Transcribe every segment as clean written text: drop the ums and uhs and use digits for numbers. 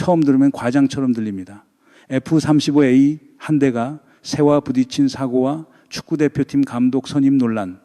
처음 들으면 과장처럼 들립니다. F-35A 한 대가 새와 부딪힌 사고와 축구대표팀 감독 선임 논란,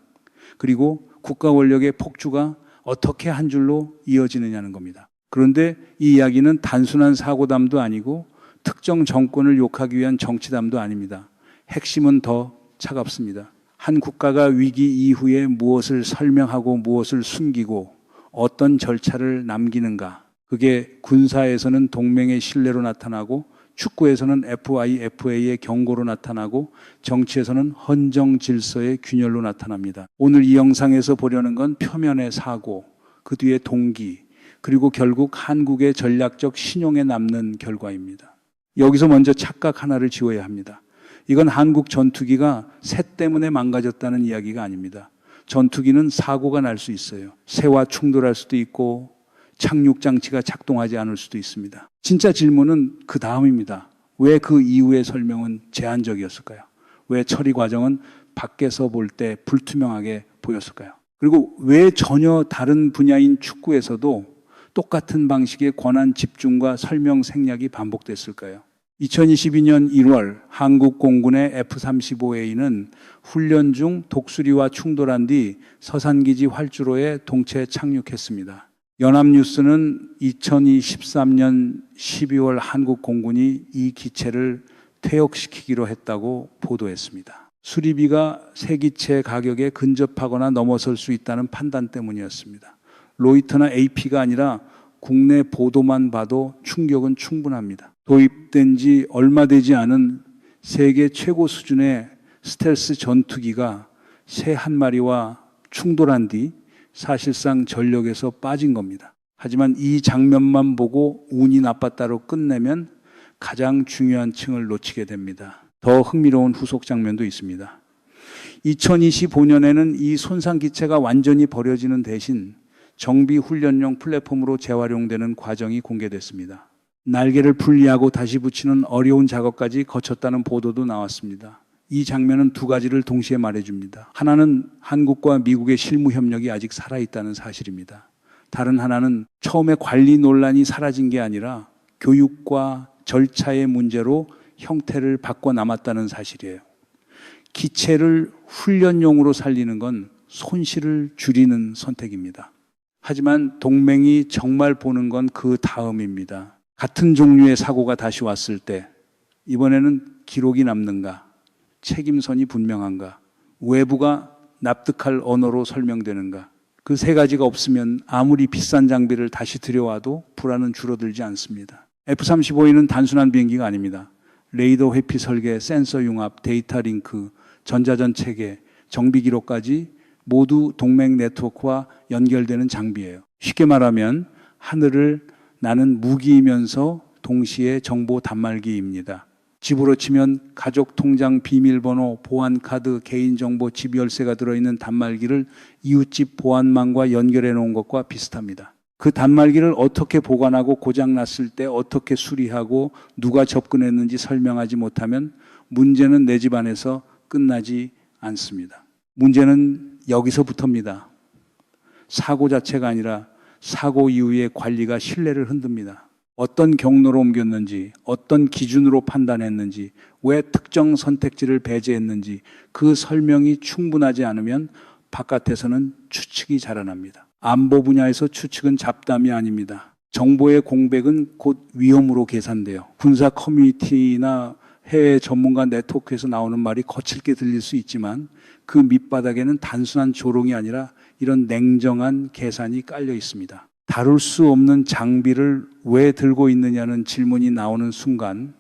그리고 국가 권력의 폭주가 어떻게 한 줄로 이어지느냐는 겁니다. 그런데 이 이야기는 단순한 사고담도 아니고 특정 정권을 욕하기 위한 정치담도 아닙니다. 핵심은 더 차갑습니다. 한 국가가 위기 이후에 무엇을 설명하고 무엇을 숨기고 어떤 절차를 남기는가. 그게 군사에서는 동맹의 신뢰로 나타나고 축구에서는 FIFA의 경고로 나타나고 정치에서는 헌정 질서의 균열로 나타납니다. 오늘 이 영상에서 보려는 건 표면의 사고, 그 뒤에 동기, 그리고 결국 한국의 전략적 신용에 남는 결과입니다. 여기서 먼저 착각 하나를 지워야 합니다. 이건 한국 전투기가 새 때문에 망가졌다는 이야기가 아닙니다. 전투기는 사고가 날 수 있어요. 새와 충돌할 수도 있고 착륙 장치가 작동하지 않을 수도 있습니다. 진짜 질문은 그 다음입니다. 왜 그 이후의 설명은 제한적이었을까요? 왜 처리 과정은 밖에서 볼 때 불투명하게 보였을까요? 그리고 왜 전혀 다른 분야인 축구에서도 똑같은 방식의 권한 집중과 설명 생략이 반복됐을까요? 2022년 1월 한국 공군의 F-35A는 훈련 중 독수리와 충돌한 뒤 서산기지 활주로에 동체 착륙했습니다. 연합뉴스는 2023년 12월 한국 공군이 이 기체를 퇴역시키기로 했다고 보도했습니다. 수리비가 새 기체 가격에 근접하거나 넘어설 수 있다는 판단 때문이었습니다. 로이터나 AP가 아니라 국내 보도만 봐도 충격은 충분합니다. 도입된 지 얼마 되지 않은 세계 최고 수준의 스텔스 전투기가 새 한 마리와 충돌한 뒤 사실상 전력에서 빠진 겁니다. 하지만 이 장면만 보고 운이 나빴다로 끝내면 가장 중요한 층을 놓치게 됩니다. 더 흥미로운 후속 장면도 있습니다. 2025년에는 이 손상 기체가 완전히 버려지는 대신 정비 훈련용 플랫폼으로 재활용되는 과정이 공개됐습니다. 날개를 분리하고 다시 붙이는 어려운 작업까지 거쳤다는 보도도 나왔습니다. 이 장면은 두 가지를 동시에 말해줍니다. 하나는 한국과 미국의 실무 협력이 아직 살아있다는 사실입니다. 다른 하나는 처음에 관리 논란이 사라진 게 아니라 교육과 절차의 문제로 형태를 바꿔 남았다는 사실이에요. 기체를 훈련용으로 살리는 건 손실을 줄이는 선택입니다. 하지만 동맹이 정말 보는 건 그 다음입니다. 같은 종류의 사고가 다시 왔을 때 이번에는 기록이 남는가? 책임선이 분명한가? 외부가 납득할 언어로 설명되는가? 그 세 가지가 없으면 아무리 비싼 장비를 다시 들여와도 불안은 줄어들지 않습니다. F-35A는 단순한 비행기가 아닙니다. 레이더 회피 설계, 센서 융합, 데이터 링크, 전자전 체계, 정비 기록까지 모두 동맹 네트워크와 연결되는 장비예요. 쉽게 말하면 하늘을 나는 무기이면서 동시에 정보 단말기입니다. 집으로 치면 가족 통장 비밀번호, 보안카드, 개인정보, 집 열쇠가 들어있는 단말기를 이웃집 보안망과 연결해 놓은 것과 비슷합니다. 그 단말기를 어떻게 보관하고 고장났을 때 어떻게 수리하고 누가 접근했는지 설명하지 못하면 문제는 내 집안에서 끝나지 않습니다. 문제는 여기서부터입니다. 사고 자체가 아니라 사고 이후의 관리가 신뢰를 흔듭니다. 어떤 경로로 옮겼는지, 어떤 기준으로 판단했는지, 왜 특정 선택지를 배제했는지 그 설명이 충분하지 않으면 바깥에서는 추측이 자라납니다. 안보 분야에서 추측은 잡담이 아닙니다. 정보의 공백은 곧 위험으로 계산돼요. 군사 커뮤니티나 해외 전문가 네트워크에서 나오는 말이 거칠게 들릴 수 있지만 그 밑바닥에는 단순한 조롱이 아니라 이런 냉정한 계산이 깔려 있습니다. 다룰 수 없는 장비를 왜 들고 있느냐는 질문이 나오는 순간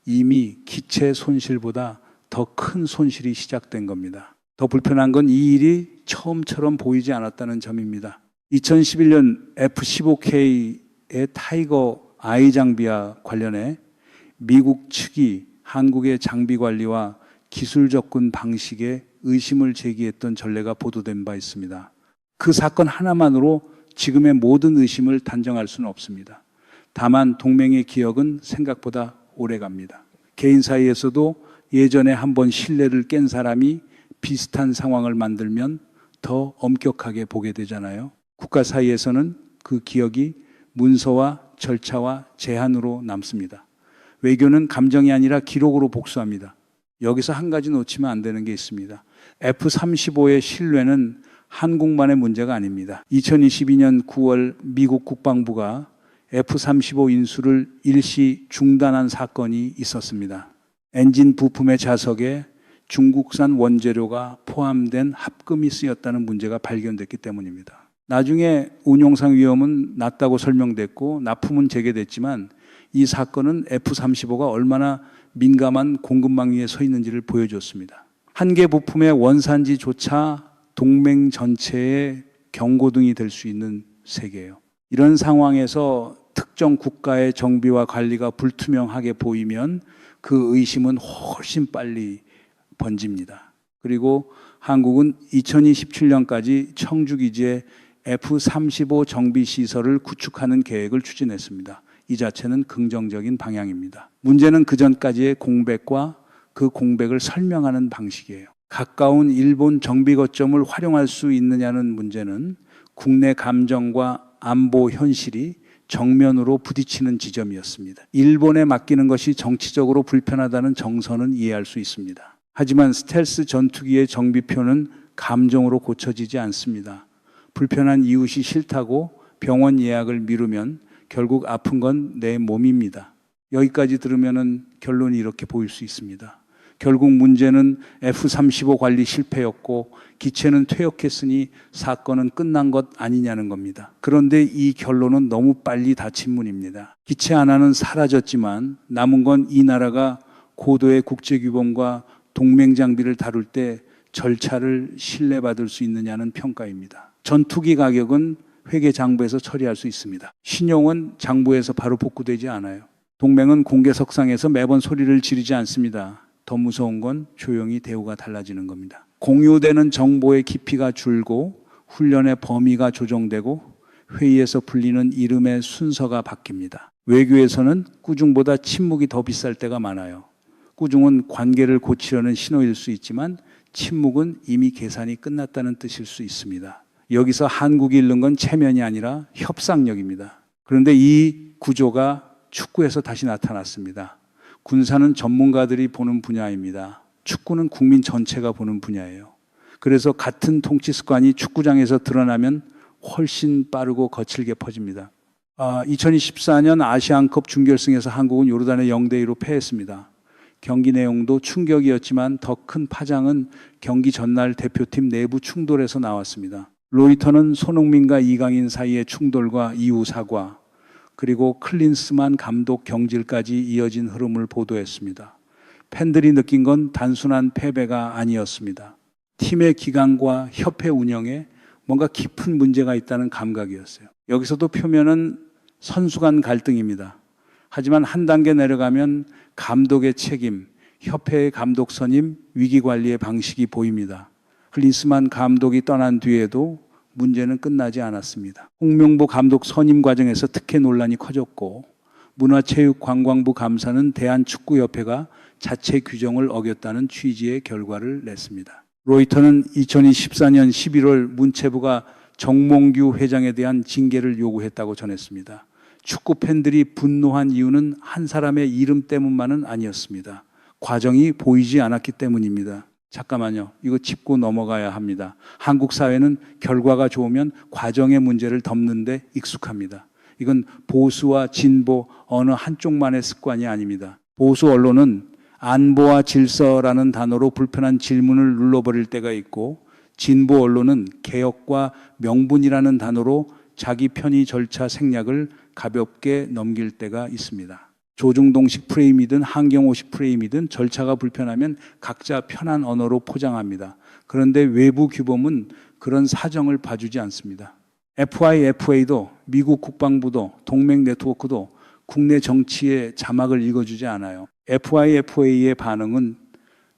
이미 기체 손실보다 더 큰 손실이 시작된 겁니다. 더 불편한 건 이 일이 처음처럼 보이지 않았다는 점입니다. 2011년 F-15K의 타이거 I 장비와 관련해 미국 측이 한국의 장비 관리와 기술 접근 방식에 의심을 제기했던 전례가 보도된 바 있습니다. 그 사건 하나만으로 지금의 모든 의심을 단정할 수는 없습니다. 다만 동맹의 기억은 생각보다 오래갑니다. 개인 사이에서도 예전에 한번 신뢰를 깬 사람이 비슷한 상황을 만들면 더 엄격하게 보게 되잖아요. 국가 사이에서는 그 기억이 문서와 절차와 제한으로 남습니다. 외교는 감정이 아니라 기록으로 복수합니다. 여기서 한 가지 놓치면 안 되는 게 있습니다. F-35의 신뢰는 한국만의 문제가 아닙니다. 2022년 9월 미국 국방부가 F-35 인수를 일시 중단한 사건이 있었습니다. 엔진 부품의 자석에 중국산 원재료가 포함된 합금이 쓰였다는 문제가 발견됐기 때문입니다. 나중에 운용상 위험은 낮다고 설명됐고 납품은 재개됐지만 이 사건은 F-35가 얼마나 민감한 공급망 위에 서 있는지를 보여줬습니다. 한 개 부품의 원산지조차 동맹 전체의 경고등이 될 수 있는 세계예요. 이런 상황에서 특정 국가의 정비와 관리가 불투명하게 보이면 그 의심은 훨씬 빨리 번집니다. 그리고 한국은 2027년까지 청주기지에 F-35 정비시설을 구축하는 계획을 추진했습니다. 이 자체는 긍정적인 방향입니다. 문제는 그 전까지의 공백과 그 공백을 설명하는 방식이에요. 가까운 일본 정비 거점을 활용할 수 있느냐는 문제는 국내 감정과 안보 현실이 정면으로 부딪히는 지점이었습니다. 일본에 맡기는 것이 정치적으로 불편하다는 정서는 이해할 수 있습니다. 하지만 스텔스 전투기의 정비표는 감정으로 고쳐지지 않습니다. 불편한 이웃이 싫다고 병원 예약을 미루면 결국 아픈 건 내 몸입니다. 여기까지 들으면 결론이 이렇게 보일 수 있습니다. 결국 문제는 F-35 관리 실패였고 기체는 퇴역했으니 사건은 끝난 것 아니냐는 겁니다. 그런데 이 결론은 너무 빨리 다 친문입니다. 기체 하나는 사라졌지만 남은 건 이 나라가 고도의 국제규범과 동맹 장비를 다룰 때 절차를 신뢰받을 수 있느냐는 평가입니다. 전투기 가격은 회계 장부에서 처리할 수 있습니다. 신용은 장부에서 바로 복구되지 않아요. 동맹은 공개석상에서 매번 소리를 지르지 않습니다. 더 무서운 건 조용히 대우가 달라지는 겁니다. 공유되는 정보의 깊이가 줄고 훈련의 범위가 조정되고 회의에서 불리는 이름의 순서가 바뀝니다. 외교에서는 꾸중보다 침묵이 더 비쌀 때가 많아요. 꾸중은 관계를 고치려는 신호일 수 있지만 침묵은 이미 계산이 끝났다는 뜻일 수 있습니다. 여기서 한국이 잃는 건 체면이 아니라 협상력입니다. 그런데 이 구조가 축구에서 다시 나타났습니다. 군사는 전문가들이 보는 분야입니다. 축구는 국민 전체가 보는 분야예요. 그래서 같은 통치 습관이 축구장에서 드러나면 훨씬 빠르고 거칠게 퍼집니다. 2024년 아시안컵 준결승에서 한국은 요르단에 0대2로 패했습니다. 경기 내용도 충격이었지만 더 큰 파장은 경기 전날 대표팀 내부 충돌에서 나왔습니다. 로이터는 손흥민과 이강인 사이의 충돌과 이후 사과, 그리고 클린스만 감독 경질까지 이어진 흐름을 보도했습니다. 팬들이 느낀 건 단순한 패배가 아니었습니다. 팀의 기강과 협회 운영에 뭔가 깊은 문제가 있다는 감각이었어요. 여기서도 표면은 선수 간 갈등입니다. 하지만 한 단계 내려가면 감독의 책임, 협회의 감독 선임, 위기관리의 방식이 보입니다. 클린스만 감독이 떠난 뒤에도 문제는 끝나지 않았습니다. 홍명보 감독 선임 과정에서 특혜 논란이 커졌고 문화체육관광부 감사는 대한축구협회가 자체 규정을 어겼다는 취지의 결과를 냈습니다. 로이터는 2024년 11월 문체부가 정몽규 회장에 대한 징계를 요구했다고 전했습니다. 축구 팬들이 분노한 이유는 한 사람의 이름 때문만은 아니었습니다. 과정이 보이지 않았기 때문입니다. 잠깐만요. 이거 짚고 넘어가야 합니다. 한국 사회는 결과가 좋으면 과정의 문제를 덮는데 익숙합니다. 이건 보수와 진보 어느 한쪽만의 습관이 아닙니다. 보수 언론은 안보와 질서라는 단어로 불편한 질문을 눌러버릴 때가 있고 진보 언론은 개혁과 명분이라는 단어로 자기 편의 절차 생략을 가볍게 넘길 때가 있습니다. 조중동식 프레임이든 한경호식 프레임이든 절차가 불편하면 각자 편한 언어로 포장합니다. 그런데 외부 규범은 그런 사정을 봐주지 않습니다. FIFA도 미국 국방부도 동맹 네트워크도 국내 정치의 자막을 읽어주지 않아요. FIFA의 반응은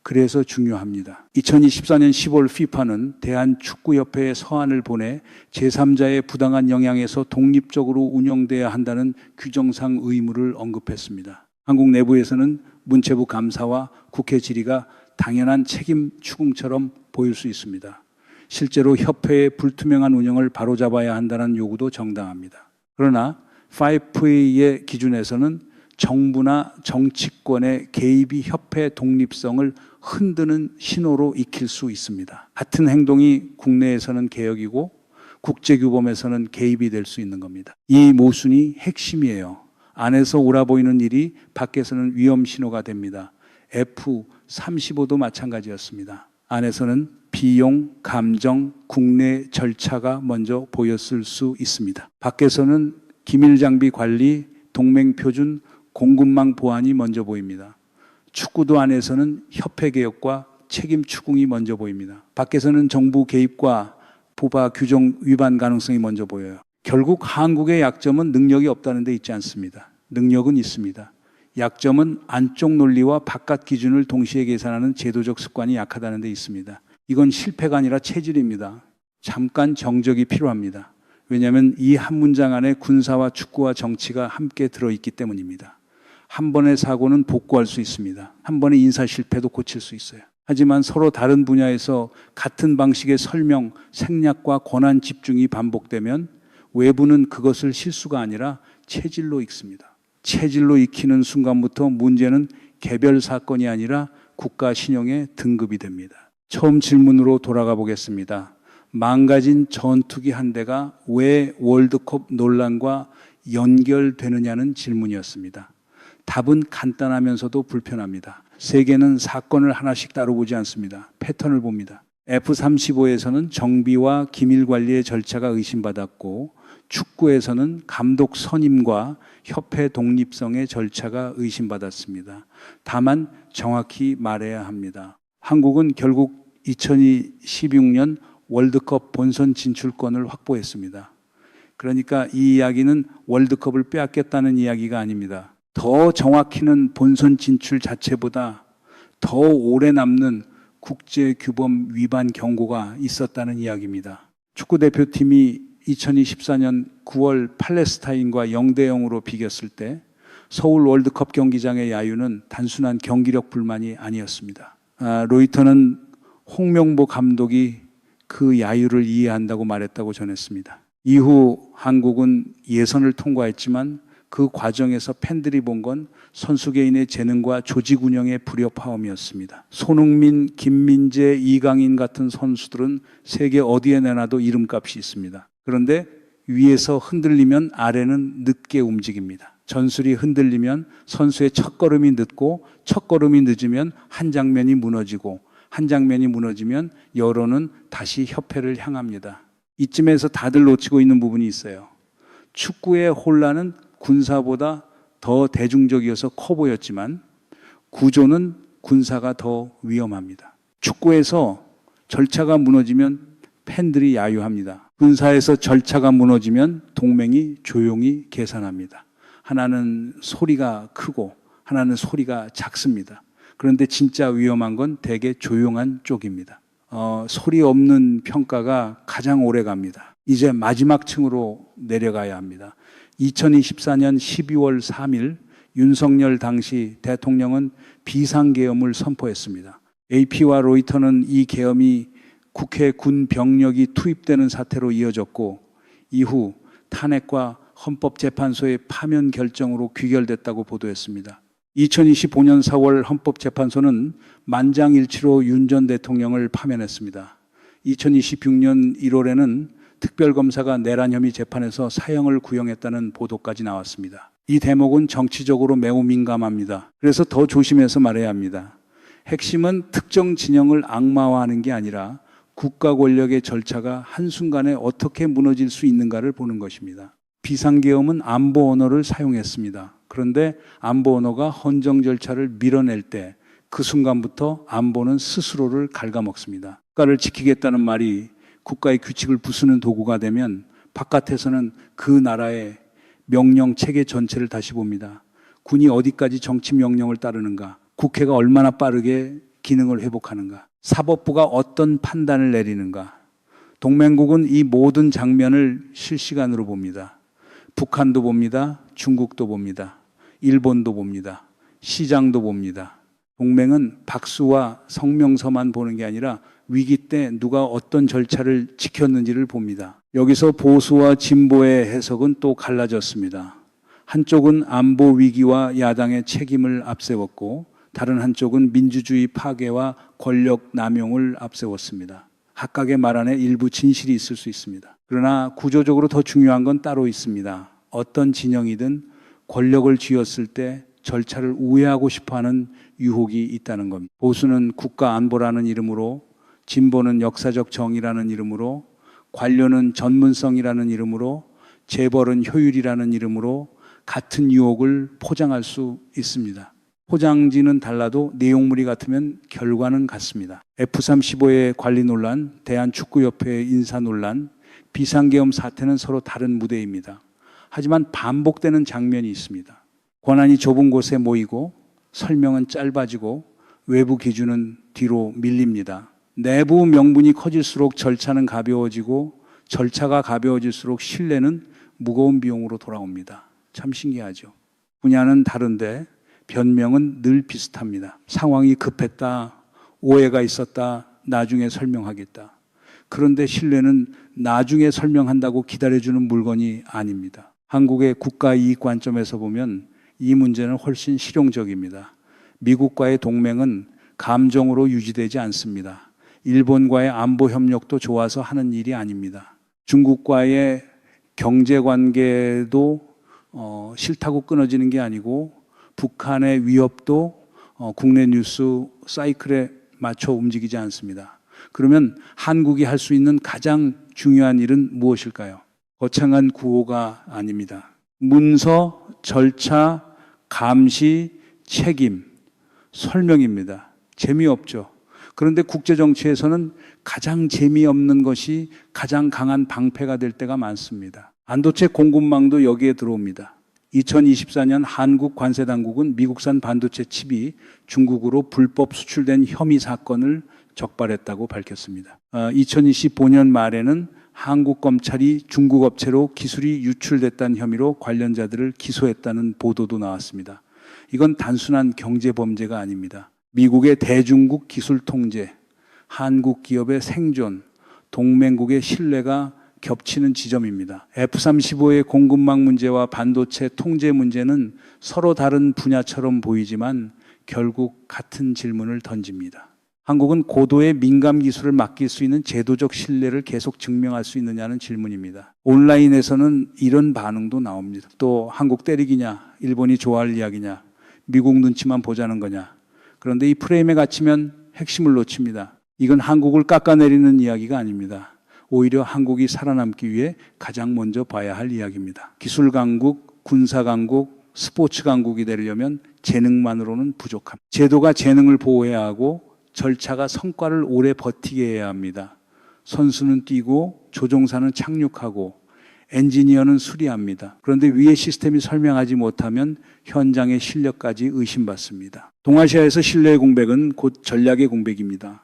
그래서 중요합니다. 2024년 10월 FIFA는 대한축구협회에 서한을 보내 제3자의 부당한 영향에서 독립적으로 운영돼야 한다는 규정상 의무를 언급했습니다. 한국 내부에서는 문체부 감사와 국회 질의가 당연한 책임 추궁처럼 보일 수 있습니다. 실제로 협회의 불투명한 운영을 바로잡아야 한다는 요구도 정당합니다. 그러나 5A의 기준에서는 정부나 정치권의 개입이 협회 독립성을 흔드는 신호로 익힐 수 있습니다. 같은 행동이 국내에서는 개혁이고 국제규범에서는 개입이 될 수 있는 겁니다. 이 모순이 핵심이에요. 안에서 옳아 보이는 일이 밖에서는 위험 신호가 됩니다. F-35도 마찬가지였습니다. 안에서는 비용, 감정, 국내 절차가 먼저 보였을 수 있습니다. 밖에서는 기밀 장비 관리, 동맹 표준, 공급망 보안이 먼저 보입니다. 축구도 안에서는 협회 개혁과 책임 추궁이 먼저 보입니다. 밖에서는 정부 개입과 부바 규정 위반 가능성이 먼저 보여요. 결국 한국의 약점은 능력이 없다는 데 있지 않습니다. 능력은 있습니다. 약점은 안쪽 논리와 바깥 기준을 동시에 계산하는 제도적 습관이 약하다는 데 있습니다. 이건 실패가 아니라 체질입니다. 잠깐 정적이 필요합니다. 왜냐하면 이 한 문장 안에 군사와 축구와 정치가 함께 들어있기 때문입니다. 한 번의 사고는 복구할 수 있습니다. 한 번의 인사 실패도 고칠 수 있어요. 하지만 서로 다른 분야에서 같은 방식의 설명, 생략과 권한 집중이 반복되면 외부는 그것을 실수가 아니라 체질로 읽습니다. 체질로 익히는 순간부터 문제는 개별 사건이 아니라 국가 신용의 등급이 됩니다. 처음 질문으로 돌아가 보겠습니다. 망가진 전투기 한 대가 왜 월드컵 논란과 연결되느냐는 질문이었습니다. 답은 간단하면서도 불편합니다. 세계는 사건을 하나씩 다뤄보지 않습니다. 패턴을 봅니다. F-35에서는 정비와 기밀 관리의 절차가 의심받았고 축구에서는 감독 선임과 협회 독립성의 절차가 의심받았습니다. 다만 정확히 말해야 합니다. 한국은 결국 2016년 월드컵 본선 진출권을 확보했습니다. 그러니까 이 이야기는 월드컵을 빼앗겼다는 이야기가 아닙니다. 더 정확히는 본선 진출 자체보다 더 오래 남는 국제규범 위반 경고가 있었다는 이야기입니다. 축구대표팀이 2024년 9월 팔레스타인과 0대0으로 비겼을 때 서울 월드컵 경기장의 야유는 단순한 경기력 불만이 아니었습니다. 로이터는 홍명보 감독이 그 야유를 이해한다고 말했다고 전했습니다. 이후 한국은 예선을 통과했지만 그 과정에서 팬들이 본 건 선수 개인의 재능과 조직 운영의 불협화음이었습니다. 손흥민, 김민재, 이강인 같은 선수들은 세계 어디에 내놔도 이름값이 있습니다. 그런데 위에서 흔들리면 아래는 늦게 움직입니다. 전술이 흔들리면 선수의 첫걸음이 늦고 첫걸음이 늦으면 한 장면이 무너지고 한 장면이 무너지면 여론은 다시 협회를 향합니다. 이쯤에서 다들 놓치고 있는 부분이 있어요. 축구의 혼란은 군사보다 더 대중적이어서 커 보였지만 구조는 군사가 더 위험합니다. 축구에서 절차가 무너지면 팬들이 야유합니다. 군사에서 절차가 무너지면 동맹이 조용히 계산합니다. 하나는 소리가 크고 하나는 소리가 작습니다. 그런데 진짜 위험한 건 되게 조용한 쪽입니다. 소리 없는 평가가 가장 오래 갑니다. 이제 마지막 층으로 내려가야 합니다. 2024년 12월 3일 윤석열 당시 대통령은 비상계엄을 선포했습니다. AP와 로이터는 이 계엄이 국회 군 병력이 투입되는 사태로 이어졌고 이후 탄핵과 헌법재판소의 파면 결정으로 귀결됐다고 보도했습니다. 2025년 4월 헌법재판소는 만장일치로 윤 전 대통령을 파면했습니다. 2026년 1월에는 특별검사가 내란 혐의 재판에서 사형을 구형했다는 보도까지 나왔습니다. 이 대목은 정치적으로 매우 민감합니다. 그래서 더 조심해서 말해야 합니다. 핵심은 특정 진영을 악마화하는 게 아니라 국가 권력의 절차가 한순간에 어떻게 무너질 수 있는가를 보는 것입니다. 비상계엄은 안보 언어를 사용했습니다. 그런데 안보 언어가 헌정 절차를 밀어낼 때 그 순간부터 안보는 스스로를 갉아먹습니다. 국가를 지키겠다는 말이 국가의 규칙을 부수는 도구가 되면 바깥에서는 그 나라의 명령 체계 전체를 다시 봅니다. 군이 어디까지 정치 명령을 따르는가, 국회가 얼마나 빠르게 기능을 회복하는가, 사법부가 어떤 판단을 내리는가. 동맹국은 이 모든 장면을 실시간으로 봅니다. 북한도 봅니다. 중국도 봅니다. 일본도 봅니다. 시장도 봅니다. 동맹은 박수와 성명서만 보는 게 아니라 위기 때 누가 어떤 절차를 지켰는지를 봅니다. 여기서 보수와 진보의 해석은 또 갈라졌습니다. 한쪽은 안보 위기와 야당의 책임을 앞세웠고 다른 한쪽은 민주주의 파괴와 권력 남용을 앞세웠습니다. 각각의 말 안에 일부 진실이 있을 수 있습니다. 그러나 구조적으로 더 중요한 건 따로 있습니다. 어떤 진영이든 권력을 쥐었을 때 절차를 우회하고 싶어하는 유혹이 있다는 겁니다. 보수는 국가 안보라는 이름으로, 진보는 역사적 정의라는 이름으로, 관료는 전문성이라는 이름으로, 재벌은 효율이라는 이름으로 같은 유혹을 포장할 수 있습니다. 포장지는 달라도 내용물이 같으면 결과는 같습니다. F-35의 관리 논란, 대한축구협회의 인사 논란, 비상계엄 사태는 서로 다른 무대입니다. 하지만 반복되는 장면이 있습니다. 권한이 좁은 곳에 모이고 설명은 짧아지고 외부 기준은 뒤로 밀립니다. 내부 명분이 커질수록 절차는 가벼워지고 절차가 가벼워질수록 신뢰는 무거운 비용으로 돌아옵니다. 참 신기하죠. 분야는 다른데 변명은 늘 비슷합니다. 상황이 급했다, 오해가 있었다, 나중에 설명하겠다. 그런데 신뢰는 나중에 설명한다고 기다려주는 물건이 아닙니다. 한국의 국가 이익 관점에서 보면 이 문제는 훨씬 실용적입니다. 미국과의 동맹은 감정으로 유지되지 않습니다. 일본과의 안보 협력도 좋아서 하는 일이 아닙니다. 중국과의 경제 관계도 싫다고 끊어지는 게 아니고 북한의 위협도 국내 뉴스 사이클에 맞춰 움직이지 않습니다. 그러면 한국이 할 수 있는 가장 중요한 일은 무엇일까요? 거창한 구호가 아닙니다. 문서, 절차, 감시, 책임, 설명입니다. 재미없죠. 그런데 국제정치에서는 가장 재미없는 것이 가장 강한 방패가 될 때가 많습니다. 반도체 공급망도 여기에 들어옵니다. 2024년 한국 관세당국은 미국산 반도체 칩이 중국으로 불법 수출된 혐의 사건을 적발했다고 밝혔습니다. 2025년 말에는 한국 검찰이 중국 업체로 기술이 유출됐다는 혐의로 관련자들을 기소했다는 보도도 나왔습니다. 이건 단순한 경제 범죄가 아닙니다. 미국의 대중국 기술 통제, 한국 기업의 생존, 동맹국의 신뢰가 겹치는 지점입니다. F-35의 공급망 문제와 반도체 통제 문제는 서로 다른 분야처럼 보이지만 결국 같은 질문을 던집니다. 한국은 고도의 민감 기술을 맡길 수 있는 제도적 신뢰를 계속 증명할 수 있느냐는 질문입니다. 온라인에서는 이런 반응도 나옵니다. 또 한국 때리기냐, 일본이 좋아할 이야기냐, 미국 눈치만 보자는 거냐. 그런데 이 프레임에 갇히면 핵심을 놓칩니다. 이건 한국을 깎아내리는 이야기가 아닙니다. 오히려 한국이 살아남기 위해 가장 먼저 봐야 할 이야기입니다. 기술 강국, 군사 강국, 스포츠 강국이 되려면 재능만으로는 부족합니다. 제도가 재능을 보호해야 하고 절차가 성과를 오래 버티게 해야 합니다. 선수는 뛰고 조종사는 착륙하고 엔지니어는 수리합니다. 그런데 위의 시스템이 설명하지 못하면 현장의 실력까지 의심받습니다. 동아시아에서 신뢰의 공백은 곧 전략의 공백입니다.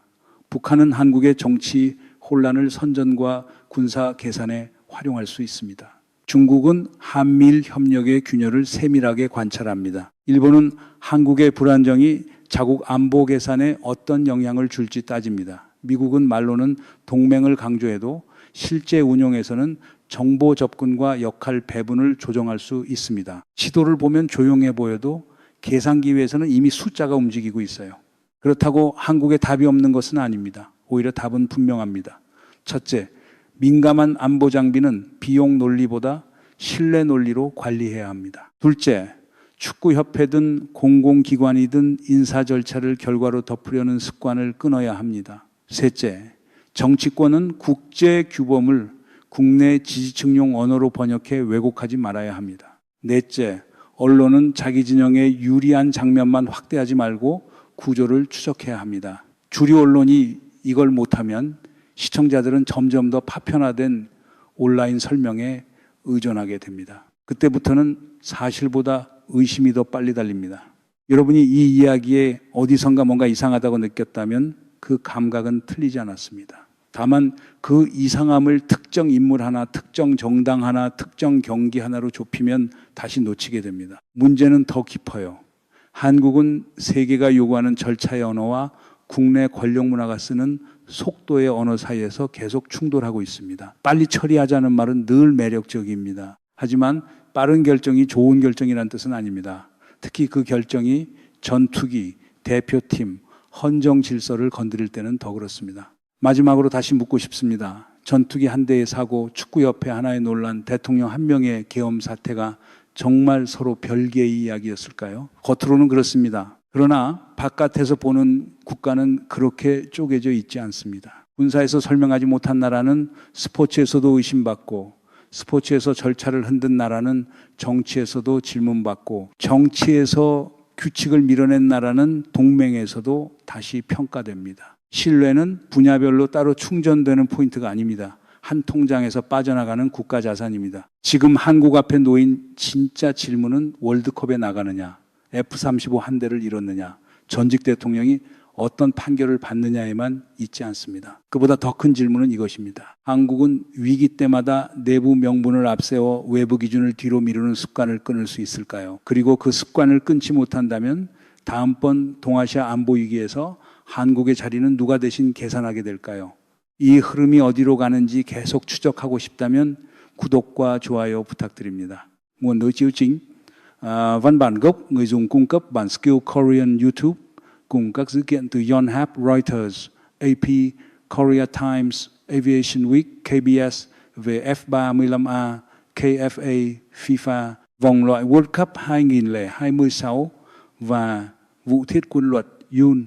북한은 한국의 정치 혼란을 선전과 군사 계산에 활용할 수 있습니다. 중국은 한미일 협력의 균열을 세밀하게 관찰합니다. 일본은 한국의 불안정이 자국 안보 계산에 어떤 영향을 줄지 따집니다. 미국은 말로는 동맹을 강조해도 실제 운용에서는 정보 접근과 역할 배분을 조정할 수 있습니다. 지도를 보면 조용해 보여도 계산기 위에서는 이미 숫자가 움직이고 있어요. 그렇다고 한국에 답이 없는 것은 아닙니다. 오히려 답은 분명합니다. 첫째, 민감한 안보 장비는 비용 논리보다 신뢰 논리로 관리해야 합니다. 둘째, 축구협회든 공공기관이든 인사 절차를 결과로 덮으려는 습관을 끊어야 합니다. 셋째, 정치권은 국제 규범을 국내 지지층용 언어로 번역해 왜곡하지 말아야 합니다. 넷째, 언론은 자기 진영에 유리한 장면만 확대하지 말고 구조를 추적해야 합니다. 주류 언론이 이걸 못하면 시청자들은 점점 더 파편화된 온라인 설명에 의존하게 됩니다. 그때부터는 사실보다 의심이 더 빨리 달립니다. 여러분이 이 이야기에 어디선가 뭔가 이상하다고 느꼈다면 그 감각은 틀리지 않았습니다. 다만 그 이상함을 특정 인물 하나, 특정 정당 하나, 특정 경기 하나로 좁히면 다시 놓치게 됩니다. 문제는 더 깊어요. 한국은 세계가 요구하는 절차의 언어와 국내 권력 문화가 쓰는 속도의 언어 사이에서 계속 충돌하고 있습니다. 빨리 처리하자는 말은 늘 매력적입니다. 하지만 빠른 결정이 좋은 결정이라는 뜻은 아닙니다. 특히 그 결정이 전투기, 대표팀, 헌정 질서를 건드릴 때는 더 그렇습니다. 마지막으로 다시 묻고 싶습니다. 전투기 한 대의 사고, 축구협회 하나의 논란, 대통령 한 명의 계엄 사태가 정말 서로 별개의 이야기였을까요? 겉으로는 그렇습니다. 그러나 바깥에서 보는 국가는 그렇게 쪼개져 있지 않습니다. 군사에서 설명하지 못한 나라는 스포츠에서도 의심받고, 스포츠에서 절차를 흔든 나라는 정치에서도 질문받고, 정치에서 규칙을 밀어낸 나라는 동맹에서도 다시 평가됩니다. 신뢰는 분야별로 따로 충전되는 포인트가 아닙니다. 한 통장에서 빠져나가는 국가 자산입니다. 지금 한국 앞에 놓인 진짜 질문은 월드컵에 나가느냐, F-35 한 대를 잃었느냐, 전직 대통령이 어떤 판결을 받느냐에만 있지 않습니다. 그보다 더 큰 질문은 이것입니다. 한국은 위기 때마다 내부 명분을 앞세워 외부 기준을 뒤로 미루는 습관을 끊을 수 있을까요? 그리고 그 습관을 끊지 못한다면 다음번 동아시아 안보 위기에서 한국의 자리는 누가 대신 계산하게 될까요? 이 흐름이 어디로 가는지 계속 추적하고 싶다면 구독과 좋아요 부탁드립니다. Muốn đối chiếu chính, văn bản gốc người dùng cung cấp bản Skill Korean YouTube cùng các dữ kiện từ Yonhap, Reuters, AP, Korea Times, Aviation Week, KBS về F-35A, KFA, FIFA, vòng loại World Cup 2026 và vụ thiết quân luật Yoon